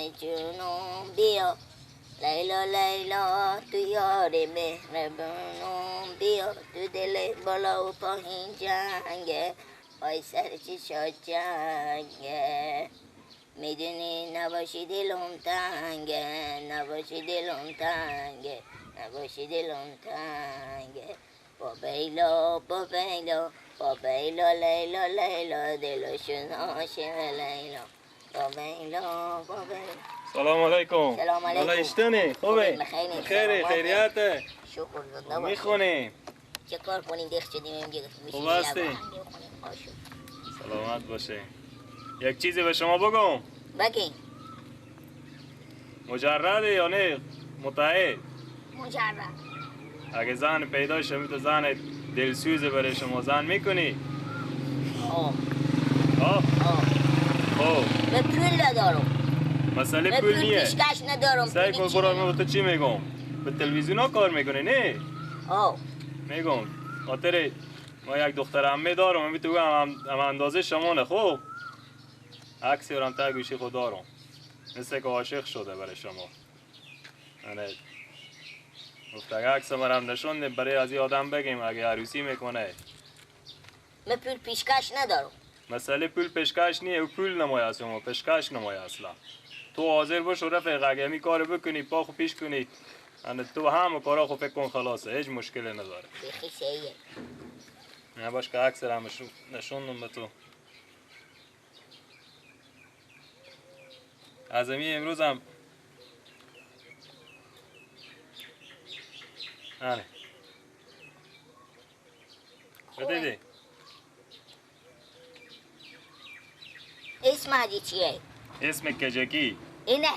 جنون بیا لیلا لیلا تو یار مهربونم بیا تو دل بالا و پایین جنگه پای سر چی شد جنگه میدونی نباشی دلم تنگه نباشی دلم تنگه نباشی دلم تنگه با بیلا با بیلا با بیلا لیلا لیلا دلشون عاشق لیلا با بیلا با بیلا. سلام علیکم. سلام علیکم. حالا اشتنی خوبه؟ خیری خیریته؟ شکر زنده باشی. میخونی؟ چه کار کنین دیخ شدیم اینجا خوب هستی؟ سلامت باشه. یک چیزی به شما بگم. بگی. مجرده یا نه؟ متعهد؟ مجرد. اگه زن پیدا شمی تو زن دلسوزه برای شما زن میکنی؟ آه. آه؟ خب. به پول ندارم. مسئله پول نیه. پیشکش ندارم. سعی کن برای تو چی میگم؟ به تلویزیون ها کار میکنی نه؟ میگم خاطر ما یک دختر عمه دارم من تو هم اندازه شمانه خوب عکسی رو هم تا گوشی خود دارم مثل که عاشق شده برای شما انه گفت اگه عکس مرم نشونده برای از این آدم بگیم اگه عروسی میکنه من پول پیشکش ندارم. مسئله پول پیشکش نیه او پول نمایه است شما پیشکش نمایه اصلا تو حاضر باش و رفیق اگه همی کار بکنی پاخو پیش کنی تو همه کارا خو فکر کن خلاصه هیچ مشکلی نداره بخی سیه نه باش که عکس هم نشوندم به تو از امروز هم آره بدیدی اسم عدی چیه؟ اسم کجکی اینه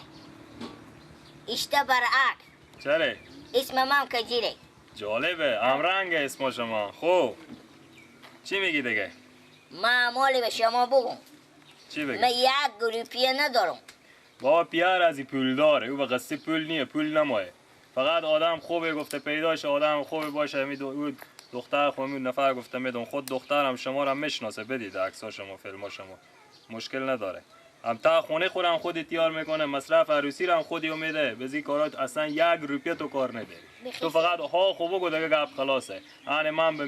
اشته برعکس چرا؟ اسم من کجیره جالبه همرنگ اسم شما خوب چی میگی دیگه؟ معمولی به شما بگم چی بگی؟ من یک گروپیه ندارم بابا پیار از این پول داره او به قصه پول نیه پول نمایه فقط آدم خوبه گفته پیداش آدم خوبه باشه او دختر خوبه نفر گفته میدون خود دخترم شما رو میشناسه بدید عکس‌ها شما فیلم‌ها شما مشکل نداره هم تا خونه خودم خودی تیار میکنه مصرف عروسی رو هم خودی میده بزی کارات اصلا یک روپیه تو کار نداری تو فقط ها خوبه گو دیگه گپ خلاصه انا من به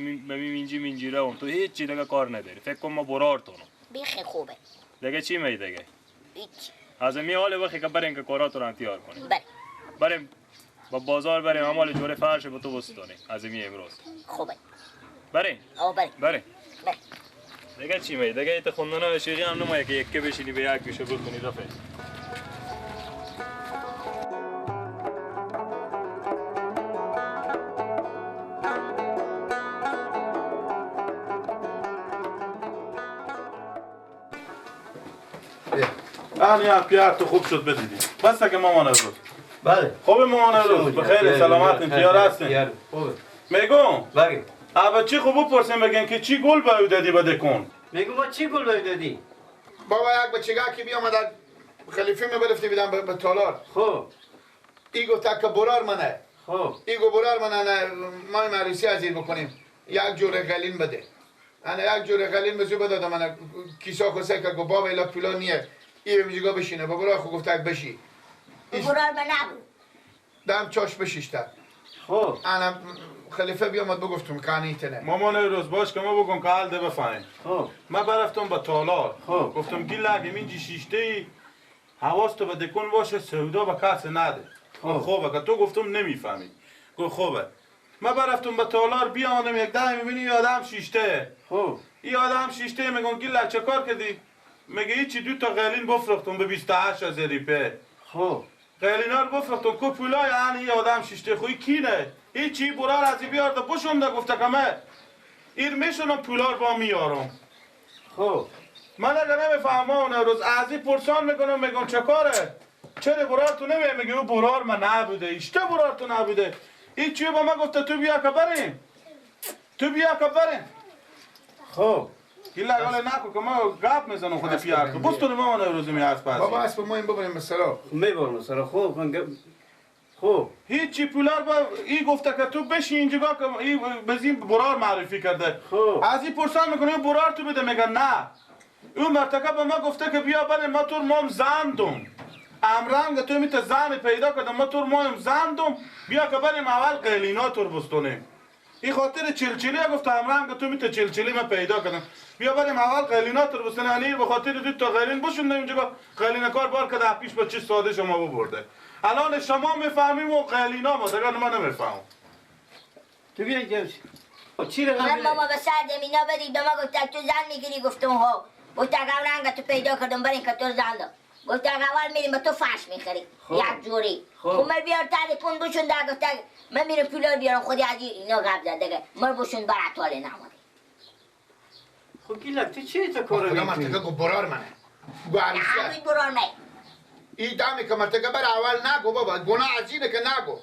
منجیره اون تو هیچ چی دیگه کار نداری فکر کن ما برارتونم بیخی خوبه دیگه چی می دیگه هیچ از می حال وقتی که بریم که کارات رو تیار کنیم بله بریم با بازار بریم امال جوره فرش به تو بستونیم از می امروز خوبه بریم بله دیگه چی می دیگه ایت خوندن شیری هم نمایه که یکی بشینی به یک گوشه بخونی رفت آنیا پیار تو خوب شد بدیدی بس که مامان روز بله خوب مامان روز بخیر سلامت پیار هستین خوبه میگم بله اما چی خوب بپرسیم بگن که چی گل به او دادی بده کن میگم ما چی گل دادی بابا یک بچگاه که بیامد خلیفه می برفتی بیدم به تالار خب ای گفت که برار منه خب ای گفت برار منه ما عروسی ازیر بکنیم یک جور غلین بده انا یک جور غلین بزو بده من کیسا خوسته که گفت بابا ایلا پولا نیه ای میجگا بشینه بابا را خو گفت بشی برار من نبود دم چاش بشیشته خب انا خلیفه بیامد بگفتم کانی تنه مامان روز باش که ما بگم که حال ده بفهمیم خب ما برفتم به تالار خب. گفتم گیل لگه منجی شیشته ای حواس تو به دکون باشه سودا به کس نده خوبه که تو گفتم نمیفهمی گفت خوبه ما برفتم به تالار بیامدم یک ده میبینی یه آدم شیشته خب این آدم شیشته میگن گیل چه کار کردی میگه هیچی دو تا قلین بفرختم به 28000 روپیه خب قلینا رو بفرختم کو پولای یعنی یه آدم شیشته خوی کینه هیچی برار از بیارده بشونده گفته که من ایر میشونم پولار با میارم خب من اگر نمیفهمم اون روز از این پرسان میگم چه کاره چرا برار تو میگه او برار من نبوده اشته برار تو نبوده این چیه با من گفته تو بیا که بریم خب گیلا گاله نکو که ما گپ میزنم خود پیار تو بستون ما اون روز می هست بابا پس اسب ما این ببریم به سرا میبرم سر خوب خب هیچی پولار با این گفته که تو بشی اینجا که این بزین برار معرفی کرده خب از این پرسان میکنه برار تو بده میگه نه اون مرتکب به ما گفته که بیا بریم ما تو مام زندم امرنگ تو میت زن پیدا کردم ما تو مایم زندم بیا که بریم اول قلینا تور بستونیم این خاطر چلچلی گفت امرنگ تو میت چلچلی ما پیدا کردم بیا بریم اول قلینا تور بستونیم یعنی به خاطر دو تا قلین بشون اینجا قلین کار بار که ده پیش به چه ساده شما ببرده الان شما میفهمیم و قلینا ما دیگه ما نمیفهمم تو بیا اینجا چی رقم من ماما به سر دمینا بدید دوما گفتن تو زن میگیری گفتم ها گفتن رنگ تو پیدا کردم برین که تو زن دار گفتن اول میریم به تو فرش میخری یک جوری خب من بیار تلفن بشون در گفتن من میرم پولار بیارم خودی از اینا قبض زده مر بشون بر اطاله نماده خب گیلک تو چی تا کارو خدا میکنی؟ مرتگه گو برار منه گو عروسی همین برار نه ای دمی که مرتگه بر اول نگو بابا گناه از اینه که نگو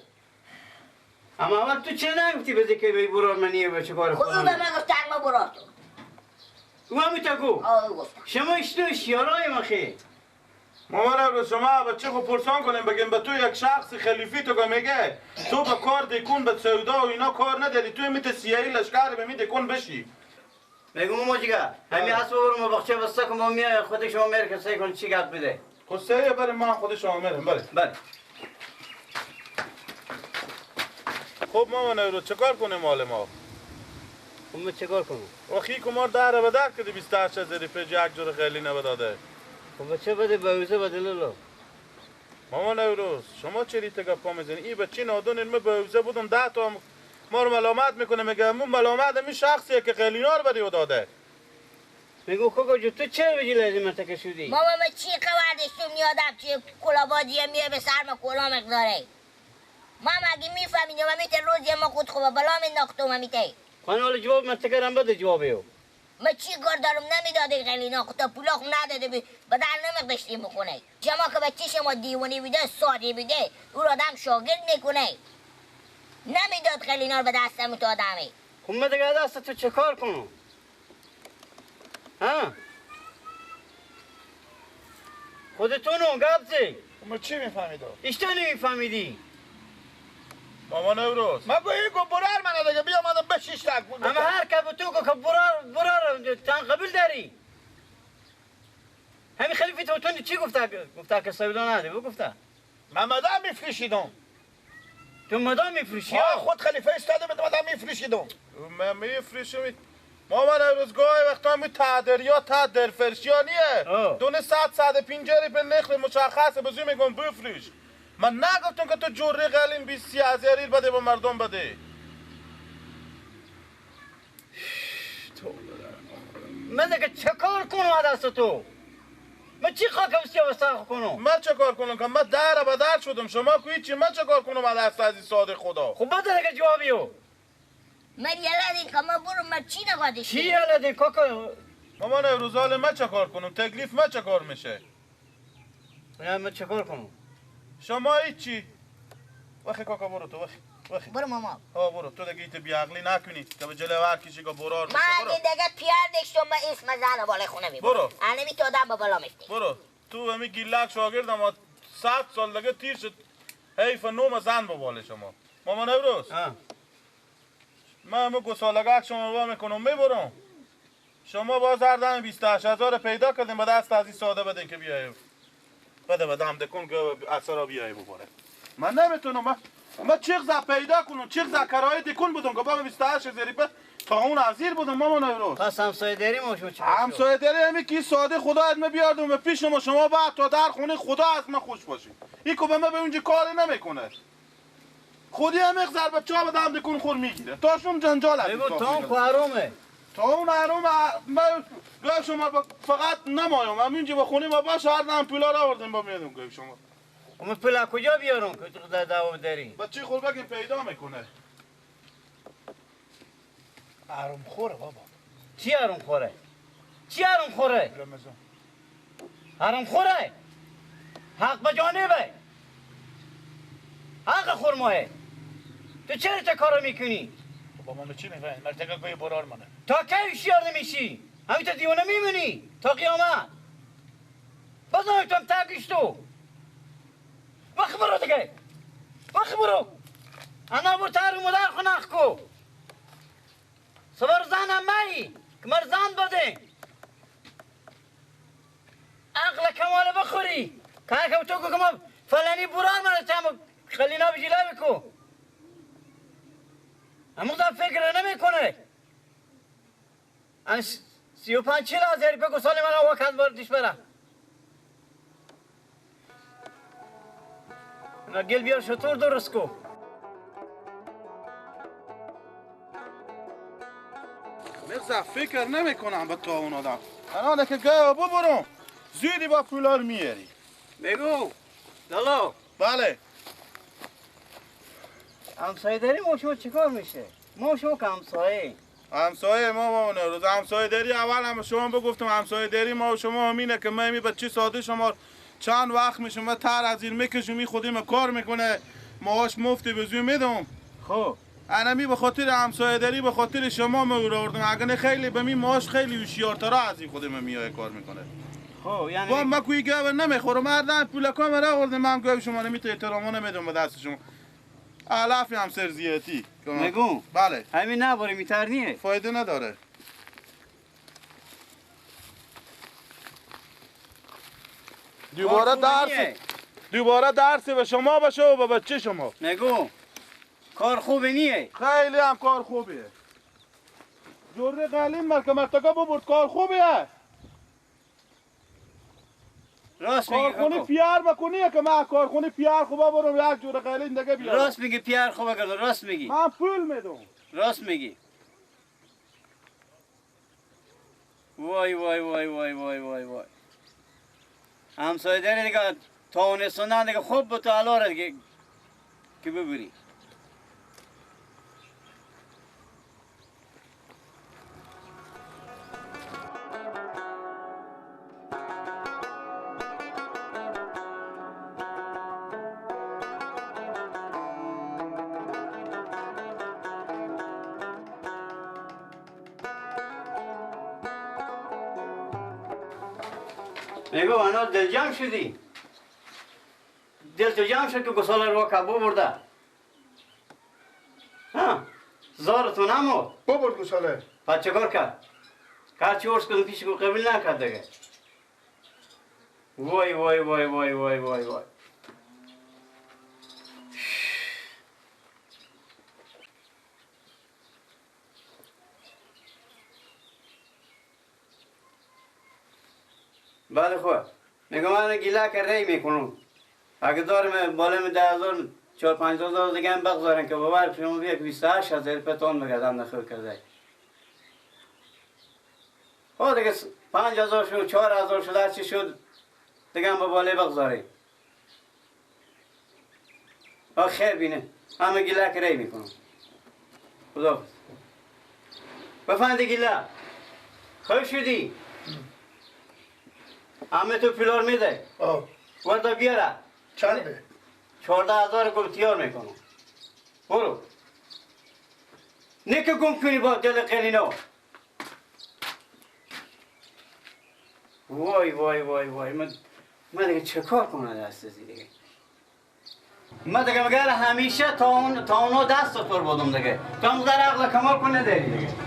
اما اول تو چه نگفتی بده که بی برار منیه به چه کار خب او به من گفتن ما برار تو او همی تا گو او گفتن شما اشتو شیارای ما خیلی مامان رو شما بچه خو پرسان کنیم بگیم به تو یک شخص خلیفی تو که میگه تو به کار دیکون به سودا و اینا کار نداری تو میت سیاهی لشکر به می دیکون بشی بگو ما جگه همین اصلا برو ما بخچه بسته که ما میای خود شما میره که سعی کن چی گپ بده قصه بریم ما خود شما میرم بریم بله خب مامان رو چه کار کنیم مال ما خب ما چه کار کنم وخی کمار در به در کردی 28,000 پیج یک جور خیلی نبداده خب چه بده بوزه بده لولو مامان روز شما چه ریت گپا میزنی این بچه نادون علم بوزه بودم 10 تا ما رو ملامت میکنه میگه مون ملامت همین شخصیه که خیلینا رو بدی و داده میگو کوکو جو تو چه بجی لازم منطقه شدی ماما من چی قواردشتم یادم چی کلابادیه میه به سرم کلا مقداره ماما اگه میفهمیدم من میته روزی ما خود خوبه بلا مینداختم من میته خانه حالا جواب منطقه رم بده جوابیو من چی کار دارم نمیداده غلینا خود پولا خود نداده به در نمیقدشتیم بکنه شما که بچه شما دیوانی بیده سادی بیده او را آدم شاگرد میکنه نمیداد غلینا رو به دستم تو آدمی خب من دیگه دست تو چه کار کنم ها خودتونو گبزی ما چی میفهمید اشتا نمیفهمیدی مامان روز من گو این گو برار منه دیگه بیا مادم بشیش تک اما هر که به تو که برار تن قبول داری همین خلیفی تو چی گفته که سودا نده بگو گفته من مدام میفروشیدم تو مدام میفروشی خود خلیفه استاده بده مدام میفروشیدم من میفروشم مامان روز گاهی وقتا می تعدریا تعدر فرشیانیه دونه 150 به نخل مشخصه بزوی میگم بفروش من نگفتم که تو جوری قلیم 20,000 بده به مردم بده من دیگه چه کار کنم دست تو من چی خاک وسیع کنم من چه کار کنم که من در به در شدم شما کوی چی من چه کار کنم از دست از این ساده خدا خب بده دیگه جوابیو من یلدی که من برو من چی نگادشی چی یلدی کاکا مامان روزال من چه کار کنم تکلیف من چه کار میشه من چه کار کنم شما هیچی وقتی کاکا برو تو وقتی برو ماما برو تو دیگه ایت بیعقلی نکنی که به جلو هر کسی که برار میشه من برو دیگه پیار داشتم من اسم زن بالای خونه می برو. الان تو آدم با بالا میفتی برو تو همی گیلک شاگردم و 100 سال دیگه تیر شد حیف نوم زن بباله شما مامان ابروز من همه گسالگک شما با میکنم میبرم شما باز هر دم 28,000 پیدا کردیم به دست از این ساده بدین که بیاییم بده بدم دکن که اثر بیایی بباره من نمیتونم من چیغ پیدا کنم چیغ کرایه دکن بودم که با 28,000 تا اون عزیر بودم مامان ابروز پس همسایه داری ما شما چه همسایه داری همی که ساده خدا از من بیاردم به پیش شما بعد تا در خونه خدا از من خوش باشید این که به من به اونجا کاری نمیکنه خودی هم یک ضربه چا بدم دکون خور میگیره تاشون جنجال هست بگو تا اون حرومه تا اون حروم من گاه شما فقط نمایم همینجا به خونه ما باش هر دم پولا را آوردیم با میادم گاه شما اما پلا کجا بیارم که تو در دعوا داری بچه خوربک پیدا میکنه حروم خوره بابا چی حروم خوره چی حروم خوره رمضان حروم خوره حق به جانبه حق خورماه تو چرا چه کارو میکنی بابا من چی میفهمی مرتگه گوی برار منه تا کی هوشیار نمیشی همین تا دیوانه میمونی تا قیامت بازم تو هم ترکش تو وقت برو دیگه وقت برو انا برو تر مدر خنخ کو صبر زن هم مایی که مر زن بده عقل کمال بخوری که تو که ما فلانی برار من تام خلینا بجیلا بکو اما دا فکر نمیکنه ان 35,000 بگو سال من وقت بردش برا نه گل بیار شطور درست کو مرزا فکر نمی کنم به تو اون آدم الان که گاه ببرم زودی با پولار میاری بگو لالو بله همسایه داری ما شما چیکار میشه؟ ما شما که همسایه ما روز همسایه داری اول هم شما بگفتم همسایه داری ما و شما همینه که ما می بچه ساده شما چند وقت میشم و تر از این میکشم خودی کار میکنه ماهاش مفتی بزوی میدم خب انا می به خاطر همسایه داری به خاطر شما میوردم اگر خیلی به می ماهاش خیلی هوشیارتر از این خودی میای کار میکنه خب یعنی با ما کوی گاو نمیخورم مردم پولکا مرا آوردم من گاو شما نمیته احترام نمیدم به دست شما علافی هم سرزیتی نگو بله همین نباره میترنیه فایده نداره دوباره درس به شما باشه و به بچه شما نگو کار خوبه نیه خیلی هم کار خوبیه جوره قلیم مرکه مرتگا ببرد کار خوبیه راست میگی کارخونه پیار بکنی که من کارخونه پیار خوبه برم یک جوره قلیم دیگه بیارم راست میگی پیار خوبه کرده راست میگی من پول میدم راست میگی وای وای وای وای وای وای وای همسایه داری دیگه تاونستانه دیگه خوب به تو علاره دیگه که ببری نگو انا دل جمع شدی دل تو جمع شد که گساله رو کبو برده ها زارتون همو ببرد گساله پس چه کار کرد کار چی ارز کدوم پیش که قبول نکرد دیگه وای وای وای وای وای وای وای بله خواه میگم من گیله که ری میکنم اگه دارم بالم 10,000 4-5,000 دیگه هم بگذارن که ببر شما بیا که 28,000 پتون بگردم نخور کرده خب دیگه 5,000 شد 4,000 شد هرچی شد دیگه هم به باله بگذاری خیر بینه همه گیله که ری میکنم خدا بفهمده گیله خوش شدی همه تو پولار میده ورده بیاره چنده 14,000 گل تیار میکنم برو نکه گم کنی با دل قلینا وای وای وای وای من دیگه چه کار کنم دست ازی دیگه من دیگه مگر همیشه تا اونو دست تو بودم دیگه تا هم در عقل کمال کنه دیگه